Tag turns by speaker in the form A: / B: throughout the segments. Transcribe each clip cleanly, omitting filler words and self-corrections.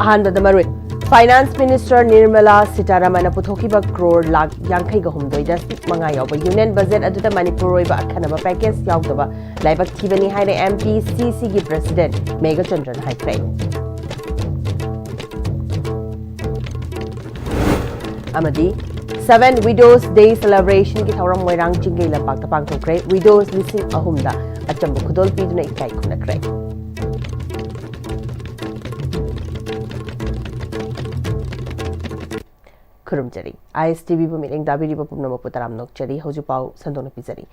A: ꯑꯍꯥꯟꯕꯗ ꯃꯔꯨ finance minister Nirmala ꯁꯤꯇꯥꯔꯥꯃꯟꯅ ꯄꯨꯊꯣꯛꯈꯤꯕ crore ꯂꯥꯛ 52.5 ꯌꯥꯎꯕ ꯌꯨꯅꯤꯌꯟ ꯕꯖꯦꯠ ꯑꯗꯨꯗ ꯃꯅꯤꯄꯨꯔ ꯑꯣꯏꯕ ꯑꯈꯟꯅꯕ ꯄꯦꯀꯦꯖ ꯌꯥꯎꯗꯕ ꯂꯥꯏꯕꯛ ꯊꯤꯕꯅꯤ ꯍꯥꯏꯅ MPCCꯒꯤ ꯄ꯭ꯔꯁꯤꯗꯦꯟꯠ ꯃꯦꯘꯆꯟꯗ꯭ꯔꯟ ꯍꯥꯏꯈ꯭ꯔꯦ꯫ ꯑꯃꯗꯤ 7 Widows Day celebration की थौरम मोइरांग चिंगई लंपाक्ता पांगथोखरे Widows 3,000 अचंब खुदोल पीदुना इकाई खुनखरे। खुरुमजरी ISTV बुमिलिंग दाबिरिबा पुनमपु तराम नोकचरी हौजुपाउ संदोन पिजरी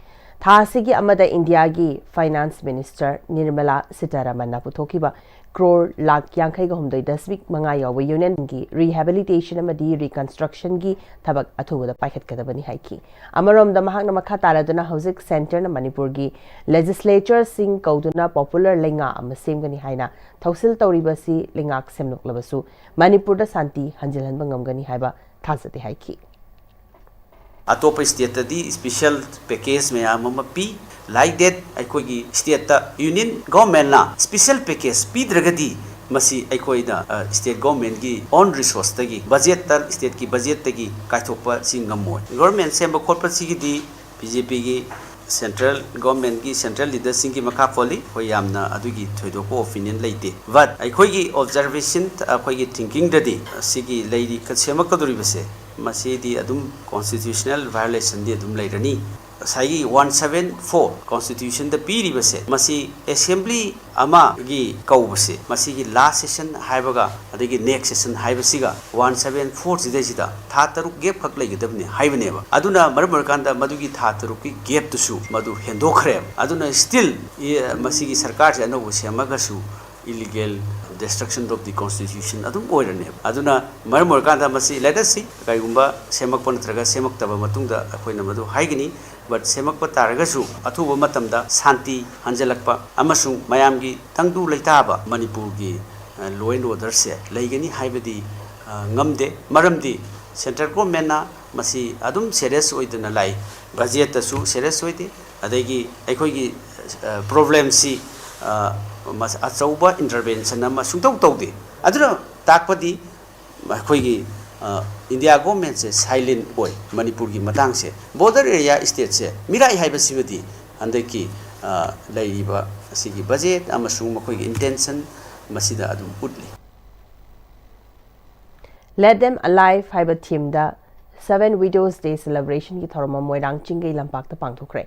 A: थासिगी अमदा इंडिया की फाइनेंस मिनिस्टर निर्मला सीतारमन पुथोखिबा क्रोर लाख 52.5 याव यूनियन की रिहेबिलिटेशन अमदी रिकंस्ट्रक्शन की थबक अथुबदा पाइखतकदबनी हाइकी अमरोमदा महांगना मखा तारादुना हौजिक सेंटर न मणिपुर की लेजिस्लेचर सिंग कौदुना पॉपुलर लेंगा अमा सेमगनी हाइना थौसिल तौरिबसी लेंगाक सेमनोक्लबसु मणिपुर दा शांति हंजिलहनबा ngamgani हाइबा थाजते हाइकी
B: अतोप स्टेट दी स्पेशल पैकेज में पी लाइक दैट अखोगी स्टेट यूनियन गवर्नमेंट ना स्पेशल पैकेज पीद्रगदी मसी अखोइदा स्टेट गवर्नमेंट की ऑन रिसोर्स तगी बजट तर स्टेट की बजट तगी काथोप सिंगमोय गवर्नमेंट सेम खोप सिगी बीजेपी की सेंट्रल गवर्नमेंट की सेंट्रल लीडर्स की मखा पोली होय यामना अदुगी थोइदोको ओपिनियन लेते बट अखोगी ऑब्जर्वेशन अखोगी थिंकिंग ददी सिगी लेरी कसेमकदुरिबसे मसीदी अदुम कॉन्स्टिट्यूशनल वायलेशन दी अदुम लेरनी साइगी 174 कॉन्स्टिट्यूशन द पीरिबसे मसी असेंबली अमा गी कौबसे मसी की लास्ट सेशन हाइबगा अदगी नेक्स्ट सेशन हाइबसिगा 174 सिदेसिदा था तरुक गेप खक लेगदबने हाइबनेबा अदुना मरमरकांदा मदुगी था तरुक की गेप तुसु मदु हेंदोखरे अदुना स्टिल मसी की सरकार से अनोबो सेमगसु illegal destruction of the constitution adum oirane aduna marmor kanda masi legacy kaigumba semakpa natraga semaktaba matungda akoina madu haigini but semakpa taraga su athuba matamda shanti hanjalakpa amasung mayamgi tangdu leitaba manipur gi law and order se leigani haibadi ngamde maramdi central government na masi adum serious oidana lai budget su serious oidi adagi aikoigi problem si अचौबा intervention सुंतौ तौदे अदुना ताकपदी अखोइगी India government से silent ओय मणिपुर की मतंग से बॉर्डर एरिया स्टेट से मिराई हाइबसिबदी हंदकी लैरिबा सिगी बजेट अमसुंग मखोइगी इंटेंशन मसिदा अदुम उटली
A: Let them alive हाइबा थीम दा 7 Widows Day celebration की थौरम Moirang चिंगई लंपाक्ता पांगथोखरे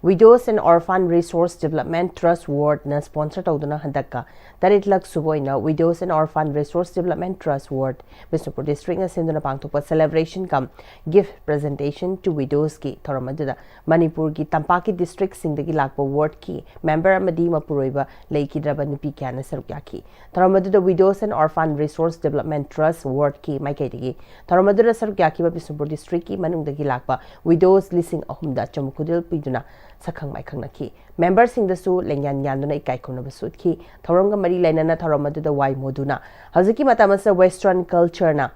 A: Widows and Orphan Resource Development Trust Ward na sponsor tawduna handakka tarit lak suboina Widows and Orphan Resource Development Trust Ward Manipur district na sinduna pangthokpa celebration kam gift presentation to widows ki thorama duda Manipur ki Tampaki district singdagi lakpa ward ki member amadi mapuroiba leikidraba nupi kyana saruk yaki thorama duda Widows and Orphan Resource Development Trust Ward ki maikaidagi thorama duda saruk yaki ba Manipur district ki manungdagi lakpa widows 3,000 chamukudil piduna sakhang maikang naki member sing dasu lengyan yanduna ikai khona basut ki thoromga mari lainana thoromadu wai moduna haziki matamasa western culture na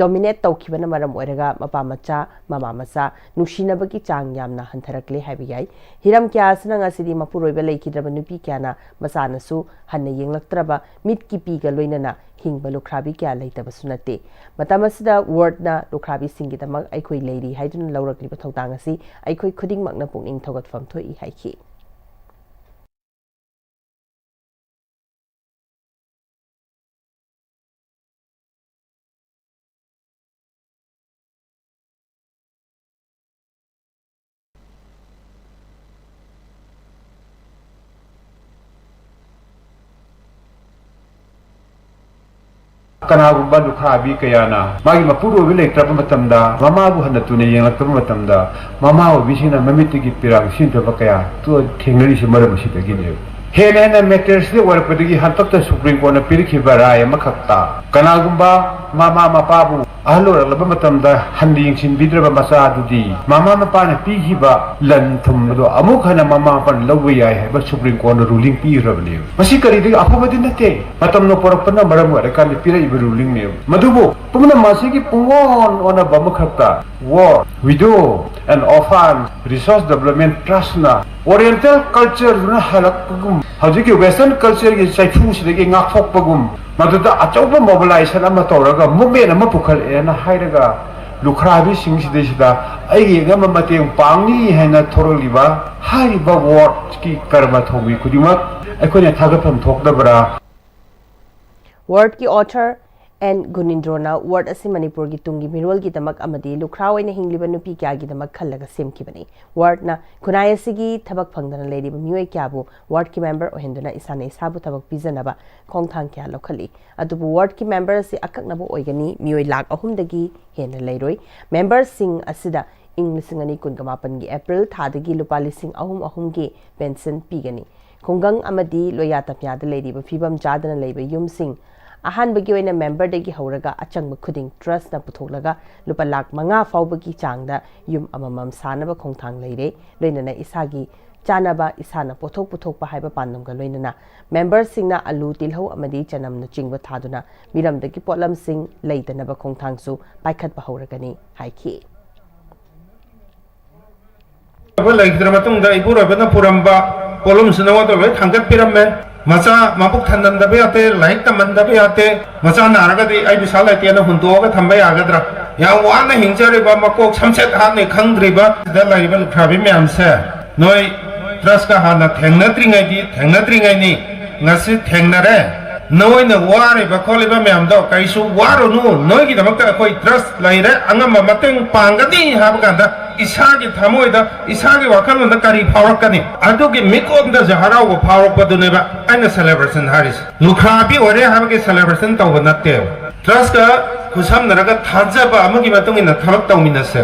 A: dominate tawkhibana maram oiraga mapa macha mama macha nushinabagi chang yamna hantharakle haibiyai hiram kya asna ngasidi mapuroiba leikidraba nupi kyana masanasu hanna yenglaktraba mit ki piga loinana hingba lukhrabi kya leitaba sunate matamasida word na lukhrabi singi tamak aikhoi leiri haidun laurakliba thawtang asi aikhoi khuding makna pungning thogat fam thoi haiki
C: कनागुम्बा लुखाबी कयाना मागी मपुरो विले त्रप मतमदा ममाबु हनतुने येंगलक्तब मतमदा ममाबु बिसिना ममितिगी पिराग सिनथब कया तो थेंगरी से मरम सितगिने हेनेना matters दे वरपदगी हंतक supreme court न पिरखिबा राय मखक्ता कनागुम्बा मामा मपाबु ahlo laba matamda handi yingsin bidraba masa adudi mama mapana pihiba lan thumdo amuk hana mama pan lawwi yai hai ba supreme court ruling pi rabne masi kari de afobadi nate matam no porakpana maram wa kan pira ibu ruling ne madubo pumna masi ki pungon ona bamukhata war widow and orphan resource development trust na oriental culture na halak pagum hajiki western culture ki saifu sidegi ngak phok pagum मदुदा अचौबा mobilisation अमा तौरगा movement अमा पुखलएना हाइरगा लुखराबी सिंगसिदेसिदा अइगे गम मतेंग पांगनी हैना थोरलिबा हाइबा word की कर्म थोबी खुदिमक अखोने थागफम थोकदबरा
A: Word ki author and Gunindrona word asi Manipur ki tungi mirol ki damak amadi lukhraw ina hingliba nupi kya gi damak khallaga semki bani word na kunai asigi thabak phangdana lady ba mioi kya bu word ki member ohenduna isane isabu thabak pizana ba khongthang kya lokhali adubu word ki member asi akakna bo oigani mioi lak ahum dagi hena leiroi members sing asida English ngani kungamapan gi April thadagi lupa lising ahum gi pension pigani khongang amadi loyata pya da lady ba fibam jadana leiba yum sing ahan bagi oina member degi hauraga achang khuding trust na putholaga lupa lak manga fawbagi changda yum amamam sanaba khongthang leire loinana isagi chanaba isana puthok pa haiba pandam ga loinana members singna alu tilho amadi chanam na chingba thaduna miram degi potlam sing leitana ba khongthang su paikhat ba hauragani haiki
D: laigdramatung da ibura puramba polum sinawa to thangat piramme macha mapuk thandan da beate laik taman da beate macha naraga di ai bisal ai tiana hunto ga thamba ya gadra ya wana hingchari ba makok samset ha ne khangdri ba da laibal khabi myam se noi trust ka hana thengna tringai ni ngasi thengnare noi na ware ba kholi ba myam do kaisu waro nu noi gi damak ta koi trust laire angam mateng pangadi ha ba da isagi thamoida isagi wakal na kari phawrakani adugi mikom da jaharau go phawrakpadune ba aina celebration haris lukhabi ore habge celebration taw natte trust ka khusam naraga thaja ba amagi matung ina thabak tawminase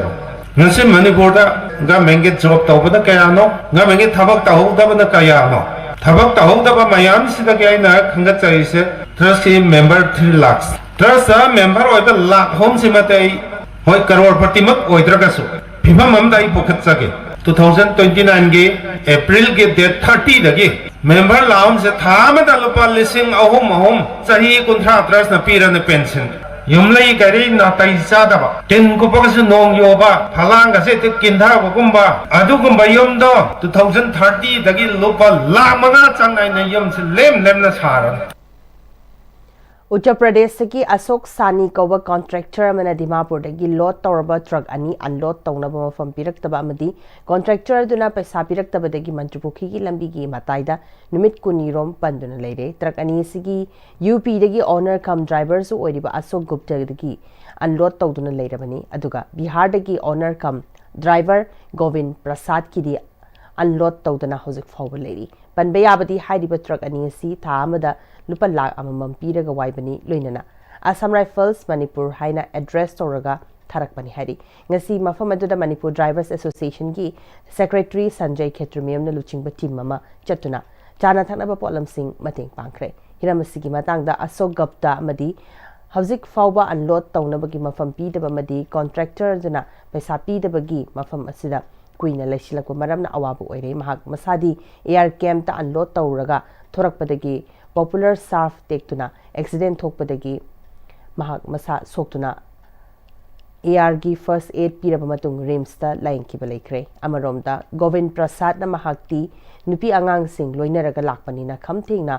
D: ngasi manipur da ga menge job tawbada kaya no ga menge thabak tawda bana kaya no thabak tawda ba mayam sida kaya na khangat chaise trust ki member 3 lakhs trust member oida lakh home simatei hoi crorepati mak oidraga su Pimam amdai pokat sake 2029 ge April ge date 30 dagi member laum se thama da lupa lising ahum sahi kuntra tras na pira na pension yumlai gari na tai sa da ba ten ko pa su nong yo ba phalang ga se te kindha ko kumba adu kumba yum do 2030 dagi lupa la manga changai na yum se lem na saran
A: Uttar Pradesh ki Asok Sani Kowa contractor amana Dimapur dagi load tawraba truck ani unload tawnaba mafam piraktaba amadi contractor duna paisa piraktaba dagi Manipuri ki lambi gi mataida numit kunirom panduna leire truck ani sigi UP dagi owner cum driver su oiriba Asok Gupta dagi unload tawduna leirabani aduga Bihar dagi owner cum driver Govind Prasad ki di unload tawduna hozik fawba leiri panba yabadi hairiba truck ani si tha amada lupa lak amamam piraga waibani loinana Assam Rifles Manipur haina address toraga tharakpani hari ngasi mafam aduda Manipur Drivers Association gi Secretary Sanjay Khetramiam na luchingba team mama chatuna chana thaknaba potlam sing mateng pangkhre hiramasigi matangda Asok Gupta amadi hauzik fawba unload tawnabagi mafam pidaba amadi contractor duna paisa pidabagi mafam asida kuina laisilakwa maramna awabu oire mahak masadi air camp ta unload tawraga thorakpadagi popular surf tektuna accident thokpadagi mahak masa soktuna AR gi first aid piraba matung rims ta lain ki balaikre amaromda Govind Prasad na mahakti nupi angang sing loinaraga lakpani na khamthing na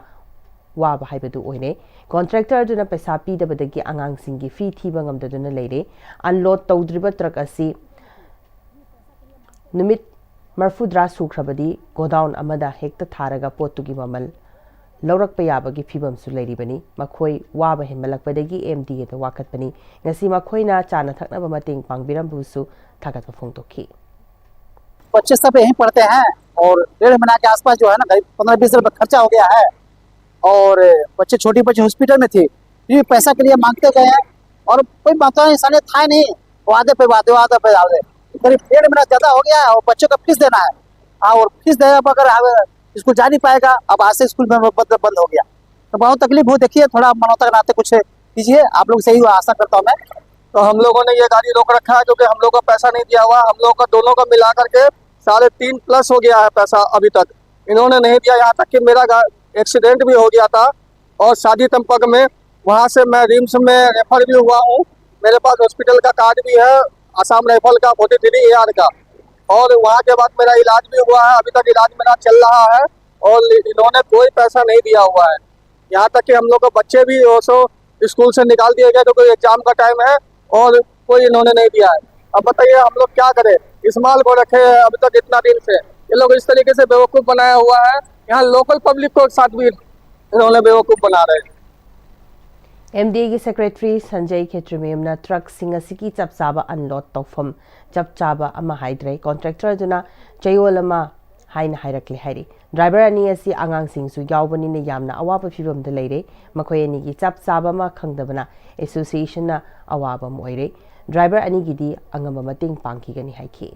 A: wa ba haibadu oine contractor duna paisa pidabadagi angang sing gi fee thiba ngamdaduna leire unload tawdriba truck asi numit marfudra sukhrabadi godown amada hekta tharaga potugi mamal Laurak payabagi fibam su leiribani makhoi waba hemalakpadagi MDA da wakatpani ngasi makhoi na chana thaknaba mateng pangbiram busu thagatpa phongtokhi
E: बच्चे सब यहीं पढ़ते हैं और 1.5 महीना के आसपास जो है ना करीब 15-20 रुपये खर्चा हो गया है और बच्चे छोटी बच्चे हॉस्पिटल में थे ये पैसा के लिए मांगते गए हैं और कोई मात्रा इंसानियत था नहीं वादे पे करीब 1.5 महीना ज्यादा हो गया है और बच्चों का फीस देना है और फीस देने पर अगर स्कूल जा नहीं पाएगा अब आज से स्कूल में बंद हो गया तो बहुत तकलीफ हो देखिए थोड़ा मानवता के नाते कुछ कीजिए आप लोग सही आशा करता हूँ मैं
F: तो हम लोगों ने ये गाड़ी रोक रखा है क्योंकि हम लोग का पैसा नहीं दिया हुआ हम लोग का दोनों का मिला करके 3.5+ हो गया है पैसा अभी तक इन्होंने नहीं दिया यहाँ तक कि मेरा एक्सीडेंट भी हो गया था और शादी तंपक में वहाँ से मैं रिम्स में रेफर भी हुआ हूँ मेरे पास हॉस्पिटल का कार्ड भी है आसाम राइफल का 43 AR का और वहाँ के बाद मेरा इलाज भी हुआ है अभी तक इलाज मेरा चल रहा है और इन्होंने कोई पैसा नहीं दिया हुआ है यहाँ तक कि हम लोग के बच्चे भी सो स्कूल से निकाल दिए गए क्योंकि एग्जाम का टाइम है और कोई इन्होंने नहीं दिया है। अब बताइए हम लोग क्या करें, इस माल को रखे अभी तक इतना दिन से। ये लोग इस तरीके से बेवकूफ़ बनाया हुआ है, यहाँ लोकल पब्लिक को साथ भी इन्होंने बेवकूफ़ बना रहे हैं।
A: MDA की सेक्रेटरी संजय खेत्रीमेमना ट्रक सिंह की चप चाबा अनलोड तौफम चप चाबा अमा हाइद्रे कॉन्ट्रैक्टर दुना चयोल अमा हाइन हाइरकले हाइरे ड्राइवर अनी असी आंगांग सिंगसु यावबनिने यामना अवाब फिबम द लेरे मखोय अनी की चप चाबा मा खंगदबना एसोसिएशन ना अवाब म ओइरे ड्राइवर अनी गिदी अंगम मतेंग पांगखिगनी हाइखि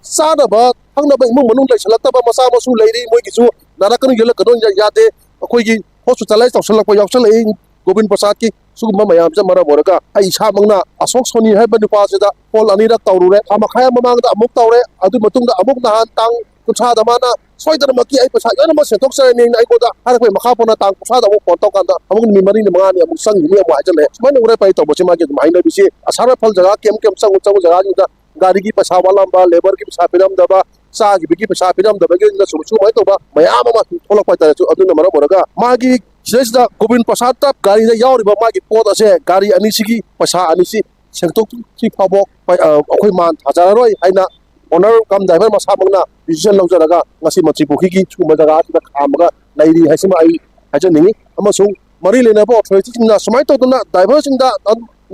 G: सानबा खंगनबा इमुंग मनुंग लैसलक्तबा मसा मसु लैरि मोइगिसु नारकन यलकनो यादे अखोइगी हॉस्पिटलाइज तौसलक यावसलई गोविंद प्रसाद की सुगम मयाम से मरम होरगा आई इसामंगना अशोक सोनी है नुपासिदा कॉल अनीरक तौरुरे मखाय ममांगदा अमुक तौरे अदु मतुंगदा अमुक नहान तांग कुछादा माना सोइदनमकी आई पैसा यानम सेंथोक्सरनि आइकोदा हरखै मखा पोना तांग कुछादा अमुक फोन तौकांदा अमुक नि मरी नि मंगानि अमुक संगिनि अमुक हाजले सुमाइना उरे पै तौबसे मागे माइना बिसे असार फल जगह केम संग जगह जिदा गाड़ी की पैसा वाला लेबर की पैसा पिरमदबा चागी बिकी पैसा पिरमदबगे सुसु मै तौबा मयाम अमा थोलक पाइता अदुना मरम होरगा मागी सिदा गोविंद प्रसाद तब गाड़ी यावरिबा मागी पोत असे गाड़ी अनिसिगी पैसा अनिसि सेंटोक सी फाबो अखोय मान थाजारोय हाइना ओनर कम ड्राइवर मसा मंगना डिसीजन लौजरगा ngasi मंत्री पोखी की सुम जगह की खामगा लैरी हाइसमा आई हाजनिंगी अमसुंग मरी लेनाबो अथॉरिटी सिंगना समाय तौदना ड्राइवर सिंगदा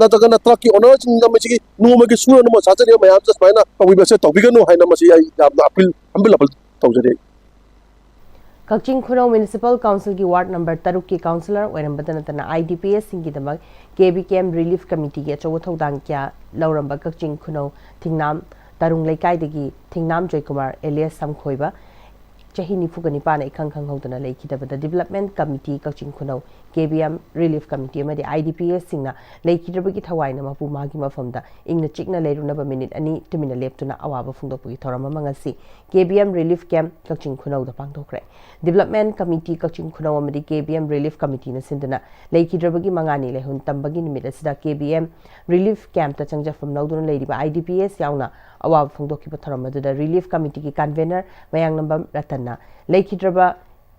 G: नतगना ट्रक की ओनर सिंगना मसिगी नोमगी सुर नम साजरे मयाम जसमाइना तौबिबसे तौबिगनु हाइना मसि आई यामना अपील तौजरे
A: कक्चिंग खुनौ म्युनिसिपल काउंसिल की वार्ड नंबर 3 की काउंसिलर ओइरंबदनतना IDPS सिंगिदमक KBKM रिलीफ कमिटी की अचौ थौदांग क्या लौरंबा कक्चिंग खुनौ थिंगनाम तारुंग लेकाइदगी थिंगनाम जयकुमार एलियस समखोइबा चाही निफुग निपान इखंग खंग होदना लेखिदबदा development committee Kakching Khunou KBM relief committee अमदि IDPS सिंगना लेखिदबगी थवाइना मपु मागी मफमदा इंगना चिकना लेरुनबा मिनिट अनि तुमिना लेप्तुना अवाबा फुंगदोपुगी थोरम मंगसी KBM रिलीफ कैंप कक्चिंग खुनौदा पांगथोखरे डेवलपमेंट कमिटी कक्चिंग खुनौ अमदि KBM रिलीफ कमिटी न सिंदना लेखिदबगी मंगानी लेहुन तंबगी निमित असिदा KBM रिलीफ कैंप ता चंगजफम नौदुना लेरिबा IDPS यावना अवाब फुंगदोखिबा थोरमदुदा रिलीफ कमिटी की कन्वेनर मयांग नंबम रतनना लेखिद्रबा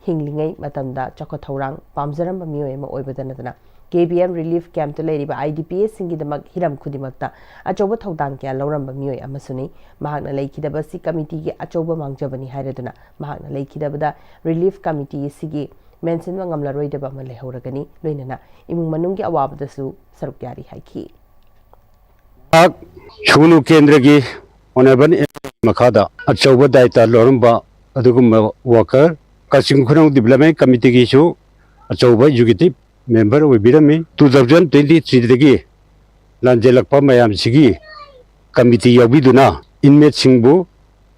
A: हिंगलिंगै मतमदा चखो थौरांग पामजरम मियोय अमा ओइबदनदना KBM रिलीफ कैंप तो लेरिबा IDPS सिंगिदमक हिरम खुदिमक्ता अचौबा थौदांग क्या लौरंबा मियोय अमसुनी महागना लेखिदबा सि कमिटी की अचौबा मांगजबनी हाइरदुना महागना लेखिदबदा रिलीफ कमिटी सिगी मेंशन मंगमलरोइदबा म लेहौरगनी लोइनना इमुंग मनुंगी अवाबदसु सरुक यारी हाइखी
H: छुनु केंद्र की ओनेबन मखादा अचौबा दायित्व लौरंबा अदुगुम्बा वर्कर कक्चिंग खुनौ डेवलपमेंट कमिटी की सु अचौबा एग्जीक्यूटिव मेंबर ओइबिरमी 2023 दगी लांजेलकपा मयाम सिगी कमिटी यौबिदुना इनमेट सिंगबु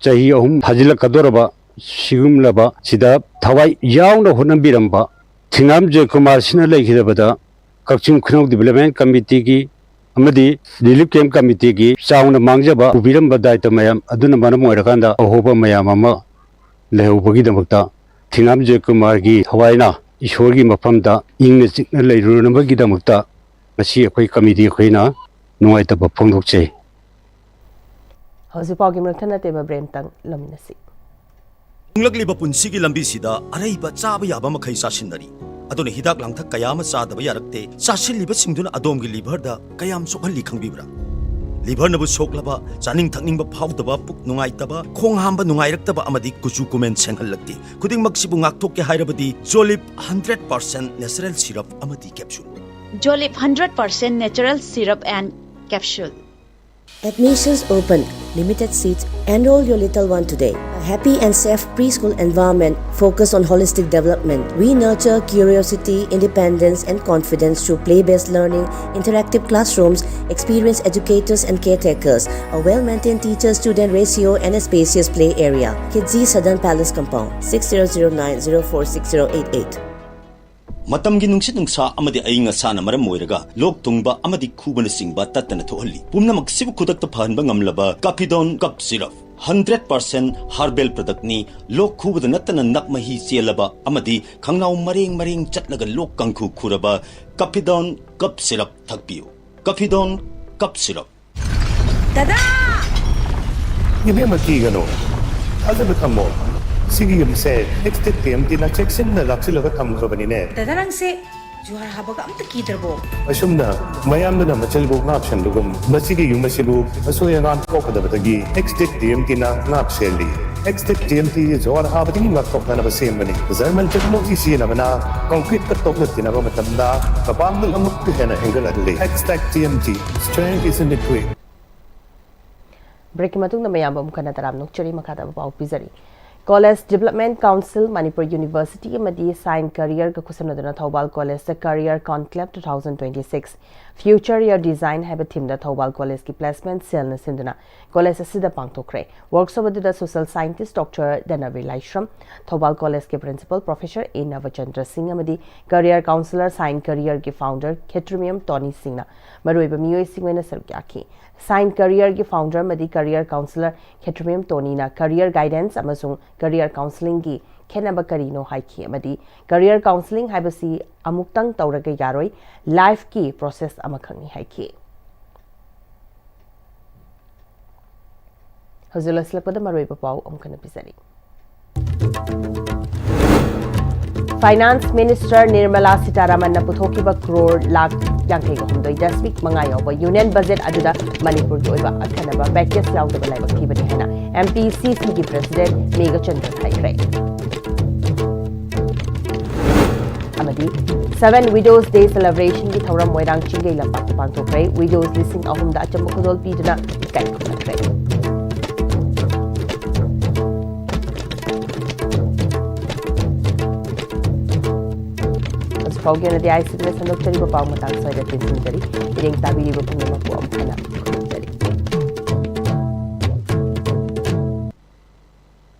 H: चाही अहुम फाजिलकदोरबा सिगुमलबा सिदा थवाई यावना होनबिरंबा थिंगाम जयकुमार सिना लेखिदबदा कक्चिंग खुनौ डेवलपमेंट कमिटी की अमदी रिलीफ कैंप कमिटी की चाउना मांगजबा उबिरंबा दायित्व मयाम अदुना मनम ओइरकांदा अहोबा मयाम अमा लेहौबगीदमक्ता थिंगाम जयकुमार की हवाइना ईश्वर की मफमदा इंगना चिकना लेरुनबगीदमक्ता मसी अखोई कमिटी अखोइना नुंगाइतबा फोंदोकचे
A: हौजिपाउगी मरथना तेबा ब्रेमतंग लमिनसी
I: इंगलकलिबा पुंसिगी लंबीसिदा अरैबा चाबा याबा मखै चासिनदरी अदुना हिदाक लांथक कयाम चादबा यारक्ते चासिलिबा सिंगदुना अदोमगी लिभरदा कयाम सोखली खंगबिब्रा लिभर नबु सोखलबा चानिंग थकनिंग फाउदबा पुक नुंगाइतबा खोंग हांबा नुंगाइरक्तबा अमदि कुचु कुमेन सेंहलक्ति खुदिंग मक्सिबु ngakthokke hairabadi Jolip 100% natural syrup amadi capsule
J: Jolip 100% natural syrup and capsule.
K: Admissions open. Limited seats. Enroll your little one today. A happy and safe preschool environment focused on holistic development. We nurture curiosity, independence, and confidence through play-based learning, interactive classrooms, experienced educators and caretakers, a well-maintained teacher-student ratio, and a spacious play area. Kidzi Southern Palace Compound, 6009046088.
I: मतमगी नुंगसित नुंगसा अमदि अइंग असाना मरम मोइरगा लोक तुंगबा अमदि खुबन सिंगबा तत्तना थोहल्ली पुमनमक सिबु खुदक फहनबा ngamlaba Capidon cup syrup 100% herbal product ni लोक खुबद नत्तना नकमही चेलबा अमदि खंगनाउ मरेंग मरेंग चटलगा लोक कंखु खुरबा Capidon cup syrup थकपियो Capidon cup syrup
K: दादा
G: ये मैं मकी गनो अजब थमो
L: सिगी युमसे next TMT ना चेक्शन ना लाक्सिलगा थमख्रबनिने
K: दादानंगसे जुहार हाबगा अमत कीदरबो
L: असुमना मयामना मचलबो नाक्सनदुगम मसिगी युमसिबु असोयगान कोकदबतगी नेक्स्ट टीएमटी ना नाक्सेली नेक्स्ट टीएमटी जुहार हाबदी नाक्तोकना बसेमबनी जर्मन टेक्नोलॉजी सिनबना कंक्रीट का तोकलतिना बमतमदा कबांग अमुक हेना एंगलदले next TMT strength is in the tweak
A: break की मतुंग नमयाम अमुकना तराम नुकचरी मखादा पाउ पिजरी College Development Council Manipuri University amadi Sign Career ka kusanaduna Thobal College the Career Conclave 2026 Future Year Design have a team da Thobal College ki placement cell na sinduna college asida pangthokre workshop adida social scientist Dr. Danavi Laishram Thobal College ke principal Professor A Navachandra Singh amadi Career Counselor Sign Career ki founder Khetrimium Tony Singh na maruiba miyoi singwena sargyaki Sign Career ki founder amadi Career Counselor Khetrimium Tony na career guidance amasung career counseling ki khenaba karino haiki amadi career counseling haibasi amuktang tauraga yaroi life ki process amakhangni haiki hazula slapada maroi papau amkana pisari Finance Minister Nirmala Sitaraman na puthokiba crore lakh yankei gahumdoi this week manga yoba union budget aduda Manipur ki oiba akhanaba package yaudaba laibak thibani hena MPCC ki president Megha Chandra Thaikre amadi 7 Widows Day celebration ki thoram moirang chingei lampak pangthokre widows listing ahumda acham khodol piduna kai khakre Pagyan na di ay sigla sa Dr. Ibapang matang sa dating sundari, iring tabi ni Bapang na mapuam ka na.